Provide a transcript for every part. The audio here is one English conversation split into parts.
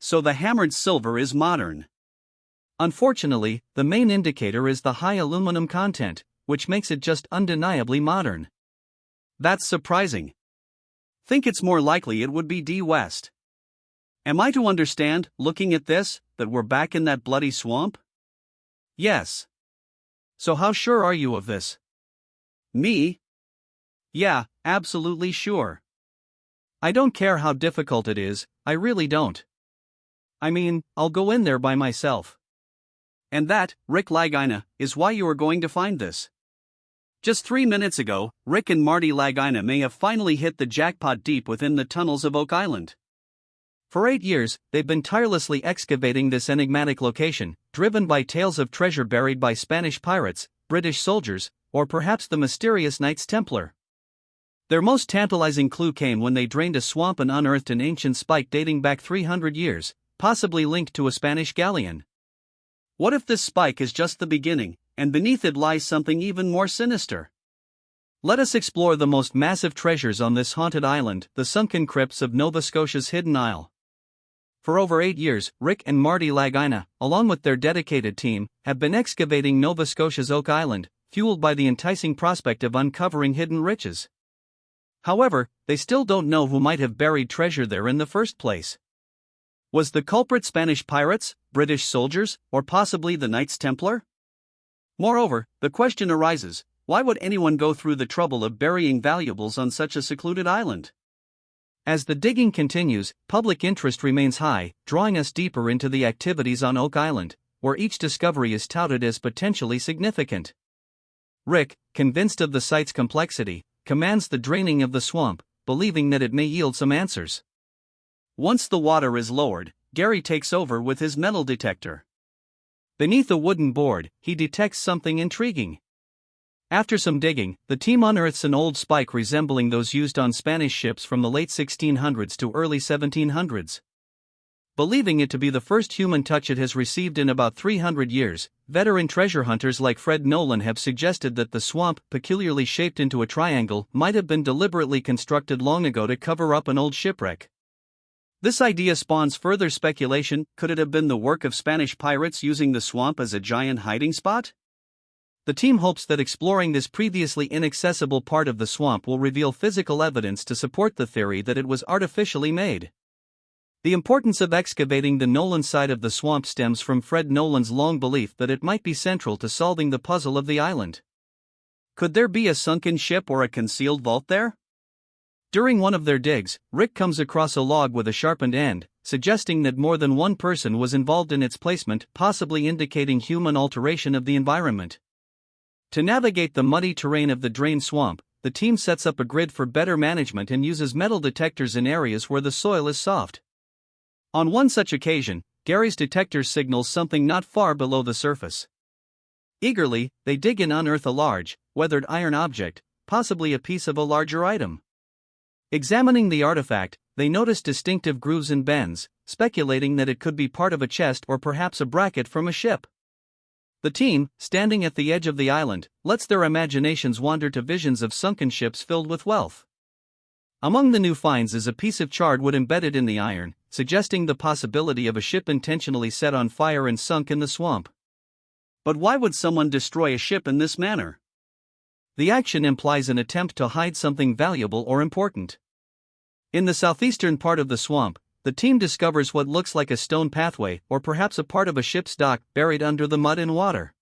So the hammered silver is modern. Unfortunately, the main indicator is the high aluminum content, which makes it just undeniably modern. That's surprising. Think it's more likely it would be D West. Am I to understand, looking at this, that we're back in that bloody swamp? Yes. So how sure are you of this? Me? Yeah, absolutely sure. I don't care how difficult it is, I really don't. I mean, I'll go in there by myself. And that, Rick Lagina, is why you are going to find this. Just 3 minutes ago, Rick and Marty Lagina may have finally hit the jackpot deep within the tunnels of Oak Island. For 8 years, they've been tirelessly excavating this enigmatic location, driven by tales of treasure buried by Spanish pirates, British soldiers, or perhaps the mysterious Knights Templar. Their most tantalizing clue came when they drained a swamp and unearthed an ancient spike dating back 300 years, possibly linked to a Spanish galleon. What if this spike is just the beginning, and beneath it lies something even more sinister? Let us explore the most massive treasures on this haunted island, the sunken crypts of Nova Scotia's Hidden Isle. For over 8 years, Rick and Marty Lagina, along with their dedicated team, have been excavating Nova Scotia's Oak Island, fueled by the enticing prospect of uncovering hidden riches. However, they still don't know who might have buried treasure there in the first place. Was the culprit Spanish pirates, British soldiers, or possibly the Knights Templar? Moreover, the question arises, why would anyone go through the trouble of burying valuables on such a secluded island? As the digging continues, public interest remains high, drawing us deeper into the activities on Oak Island, where each discovery is touted as potentially significant. Rick, convinced of the site's complexity, commands the draining of the swamp, believing that it may yield some answers. Once the water is lowered, Gary takes over with his metal detector. Beneath a wooden board, he detects something intriguing. After some digging, the team unearths an old spike resembling those used on Spanish ships from the late 1600s to early 1700s. Believing it to be the first human touch it has received in about 300 years, veteran treasure hunters like Fred Nolan have suggested that the swamp, peculiarly shaped into a triangle, might have been deliberately constructed long ago to cover up an old shipwreck. This idea spawns further speculation. Could it have been the work of Spanish pirates using the swamp as a giant hiding spot? The team hopes that exploring this previously inaccessible part of the swamp will reveal physical evidence to support the theory that it was artificially made. The importance of excavating the Nolan side of the swamp stems from Fred Nolan's long belief that it might be central to solving the puzzle of the island. Could there be a sunken ship or a concealed vault there? During one of their digs, Rick comes across a log with a sharpened end, suggesting that more than one person was involved in its placement, possibly indicating human alteration of the environment. To navigate the muddy terrain of the drained swamp, the team sets up a grid for better management and uses metal detectors in areas where the soil is soft. On one such occasion, Gary's detector signals something not far below the surface. Eagerly, they dig and unearth a large, weathered iron object, possibly a piece of a larger item. Examining the artifact, they notice distinctive grooves and bends, speculating that it could be part of a chest or perhaps a bracket from a ship. The team, standing at the edge of the island, lets their imaginations wander to visions of sunken ships filled with wealth. Among the new finds is a piece of charred wood embedded in the iron, suggesting the possibility of a ship intentionally set on fire and sunk in the swamp. But why would someone destroy a ship in this manner? The action implies an attempt to hide something valuable or important. In the southeastern part of the swamp, the team discovers what looks like a stone pathway or perhaps a part of a ship's dock buried under the mud and water.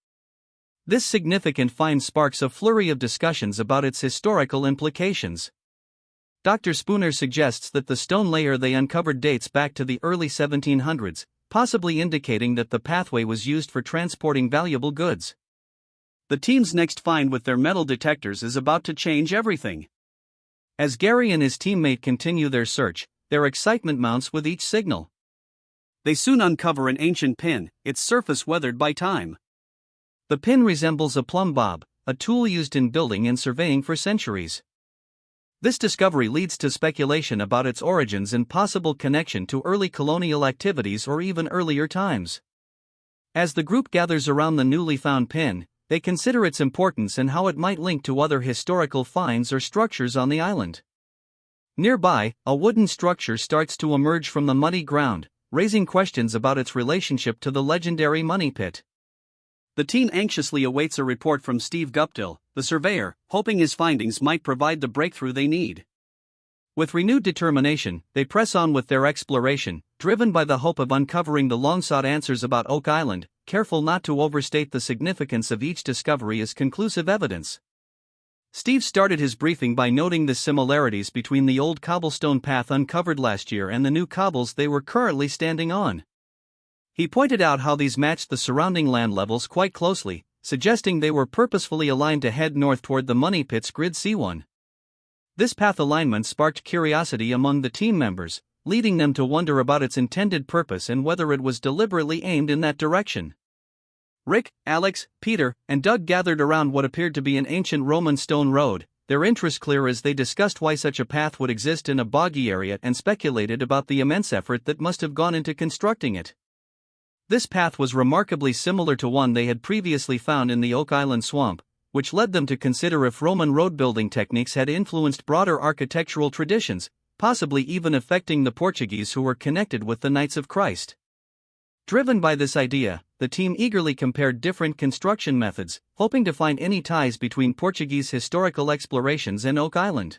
This significant find sparks a flurry of discussions about its historical implications. Dr. Spooner suggests that the stone layer they uncovered dates back to the early 1700s, possibly indicating that the pathway was used for transporting valuable goods. The team's next find with their metal detectors is about to change everything. As Gary and his teammate continue their search, their excitement mounts with each signal. They soon uncover an ancient pin, its surface weathered by time. The pin resembles a plumb bob, a tool used in building and surveying for centuries. This discovery leads to speculation about its origins and possible connection to early colonial activities or even earlier times. As the group gathers around the newly found pin, they consider its importance and how it might link to other historical finds or structures on the island. Nearby, a wooden structure starts to emerge from the muddy ground, raising questions about its relationship to the legendary money pit. The team anxiously awaits a report from Steve Guptill, the surveyor, hoping his findings might provide the breakthrough they need. With renewed determination, they press on with their exploration, driven by the hope of uncovering the long-sought answers about Oak Island, careful not to overstate the significance of each discovery as conclusive evidence. Steve started his briefing by noting the similarities between the old cobblestone path uncovered last year and the new cobbles they were currently standing on. He pointed out how these matched the surrounding land levels quite closely, suggesting they were purposefully aligned to head north toward the money pit's grid C1. This path alignment sparked curiosity among the team members, leading them to wonder about its intended purpose and whether it was deliberately aimed in that direction. Rick, Alex, Peter, and Doug gathered around what appeared to be an ancient Roman stone road, their interest clear as they discussed why such a path would exist in a boggy area and speculated about the immense effort that must have gone into constructing it. This path was remarkably similar to one they had previously found in the Oak Island swamp, which led them to consider if Roman road-building techniques had influenced broader architectural traditions, possibly even affecting the Portuguese who were connected with the Knights of Christ. Driven by this idea, the team eagerly compared different construction methods, hoping to find any ties between Portuguese historical explorations and Oak Island.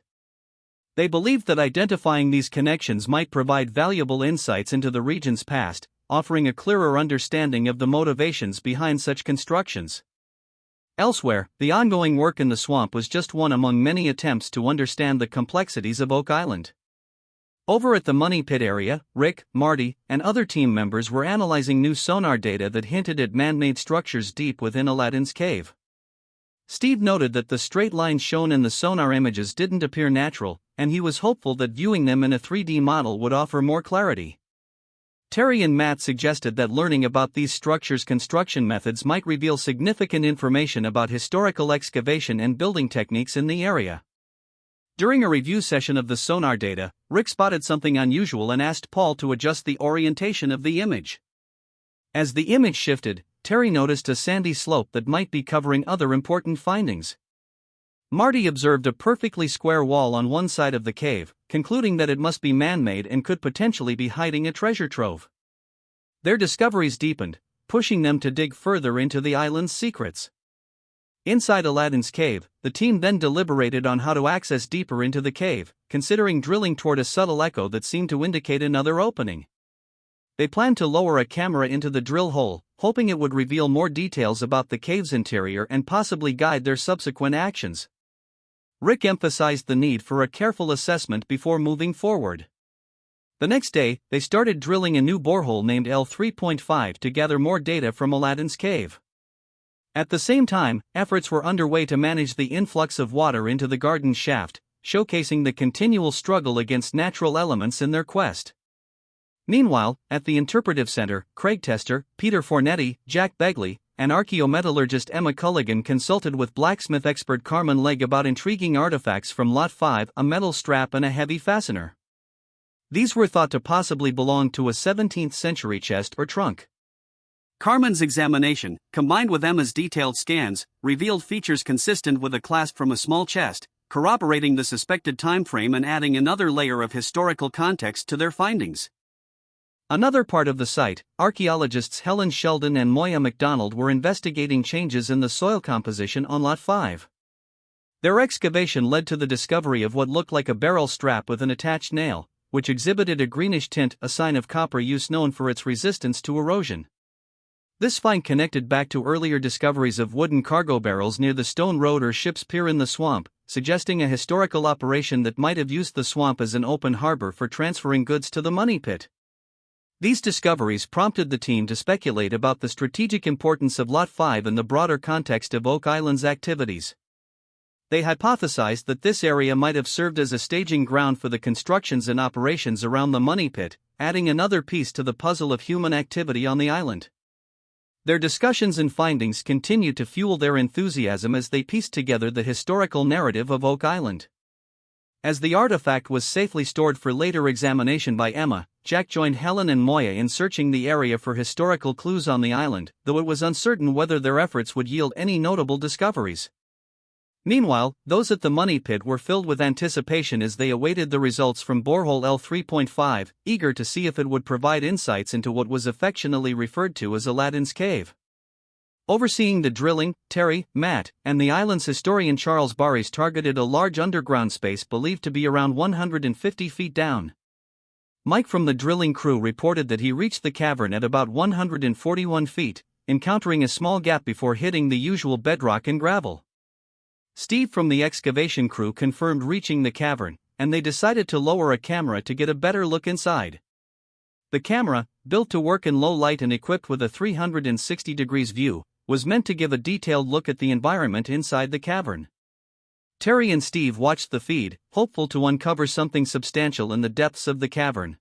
They believed that identifying these connections might provide valuable insights into the region's past, offering a clearer understanding of the motivations behind such constructions. Elsewhere, the ongoing work in the swamp was just one among many attempts to understand the complexities of Oak Island. Over at the money pit area, Rick, Marty, and other team members were analyzing new sonar data that hinted at man-made structures deep within Aladdin's cave. Steve noted that the straight lines shown in the sonar images didn't appear natural, and he was hopeful that viewing them in a 3D model would offer more clarity. Terry and Matt suggested that learning about these structures' construction methods might reveal significant information about historical excavation and building techniques in the area. During a review session of the sonar data, Rick spotted something unusual and asked Paul to adjust the orientation of the image. As the image shifted, Terry noticed a sandy slope that might be covering other important findings. Marty observed a perfectly square wall on one side of the cave, concluding that it must be man-made and could potentially be hiding a treasure trove. Their discoveries deepened, pushing them to dig further into the island's secrets. Inside Aladdin's cave, the team then deliberated on how to access deeper into the cave, considering drilling toward a subtle echo that seemed to indicate another opening. They planned to lower a camera into the drill hole, hoping it would reveal more details about the cave's interior and possibly guide their subsequent actions. Rick emphasized the need for a careful assessment before moving forward. The next day, they started drilling a new borehole named L3.5 to gather more data from Aladdin's cave. At the same time, efforts were underway to manage the influx of water into the garden shaft, showcasing the continual struggle against natural elements in their quest. Meanwhile, at the Interpretive Center, Craig Tester, Peter Fornetti, Jack Begley, and archaeometallurgist Emma Culligan consulted with blacksmith expert Carmen Legg about intriguing artifacts from Lot 5, a metal strap and a heavy fastener. These were thought to possibly belong to a 17th-century chest or trunk. Carmen's examination, combined with Emma's detailed scans, revealed features consistent with a clasp from a small chest, corroborating the suspected time frame and adding another layer of historical context to their findings. Another part of the site, archaeologists Helen Sheldon and Moya MacDonald were investigating changes in the soil composition on Lot 5. Their excavation led to the discovery of what looked like a barrel strap with an attached nail, which exhibited a greenish tint, a sign of copper use known for its resistance to erosion. This find connected back to earlier discoveries of wooden cargo barrels near the Stone Road or Ship's Pier in the swamp, suggesting a historical operation that might have used the swamp as an open harbor for transferring goods to the money pit. These discoveries prompted the team to speculate about the strategic importance of Lot 5 in the broader context of Oak Island's activities. They hypothesized that this area might have served as a staging ground for the constructions and operations around the money pit, adding another piece to the puzzle of human activity on the island. Their discussions and findings continued to fuel their enthusiasm as they pieced together the historical narrative of Oak Island. As the artifact was safely stored for later examination by Emma, Jack joined Helen and Moya in searching the area for historical clues on the island, though it was uncertain whether their efforts would yield any notable discoveries. Meanwhile, those at the money pit were filled with anticipation as they awaited the results from borehole L3.5, eager to see if it would provide insights into what was affectionately referred to as Aladdin's Cave. Overseeing the drilling, Terry, Matt, and the island's historian Charles Barries targeted a large underground space believed to be around 150 feet down. Mike from the drilling crew reported that he reached the cavern at about 141 feet, encountering a small gap before hitting the usual bedrock and gravel. Steve from the excavation crew confirmed reaching the cavern, and they decided to lower a camera to get a better look inside. The camera, built to work in low light and equipped with a 360 degrees view, was meant to give a detailed look at the environment inside the cavern. Terry and Steve watched the feed, hopeful to uncover something substantial in the depths of the cavern.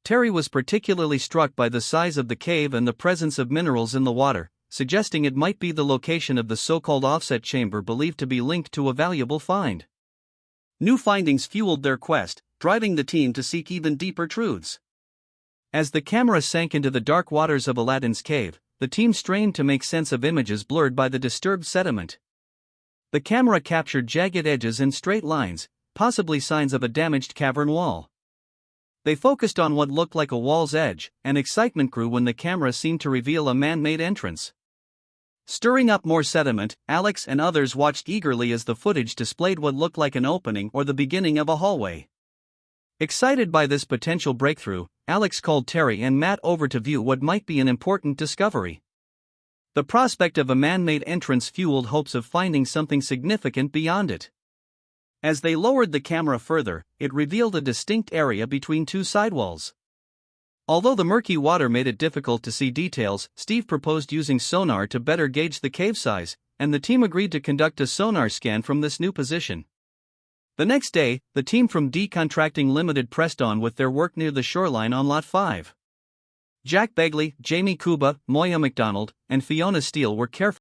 Terry was particularly struck by the size of the cave and the presence of minerals in the water, suggesting it might be the location of the so-called offset chamber believed to be linked to a valuable find. New findings fueled their quest, driving the team to seek even deeper truths. As the camera sank into the dark waters of Aladdin's Cave, the team strained to make sense of images blurred by the disturbed sediment. The camera captured jagged edges and straight lines, possibly signs of a damaged cavern wall. They focused on what looked like a wall's edge, and excitement grew when the camera seemed to reveal a man-made entrance. Stirring up more sediment, Alex and others watched eagerly as the footage displayed what looked like an opening or the beginning of a hallway. Excited by this potential breakthrough, Alex called Terry and Matt over to view what might be an important discovery. The prospect of a man-made entrance fueled hopes of finding something significant beyond it. As they lowered the camera further, it revealed a distinct area between two sidewalls. Although the murky water made it difficult to see details, Steve proposed using sonar to better gauge the cave size, and the team agreed to conduct a sonar scan from this new position. The next day, the team from D Contracting Limited pressed on with their work near the shoreline on Lot 5. Jack Begley, Jamie Kuba, Moya McDonald, and Fiona Steele were careful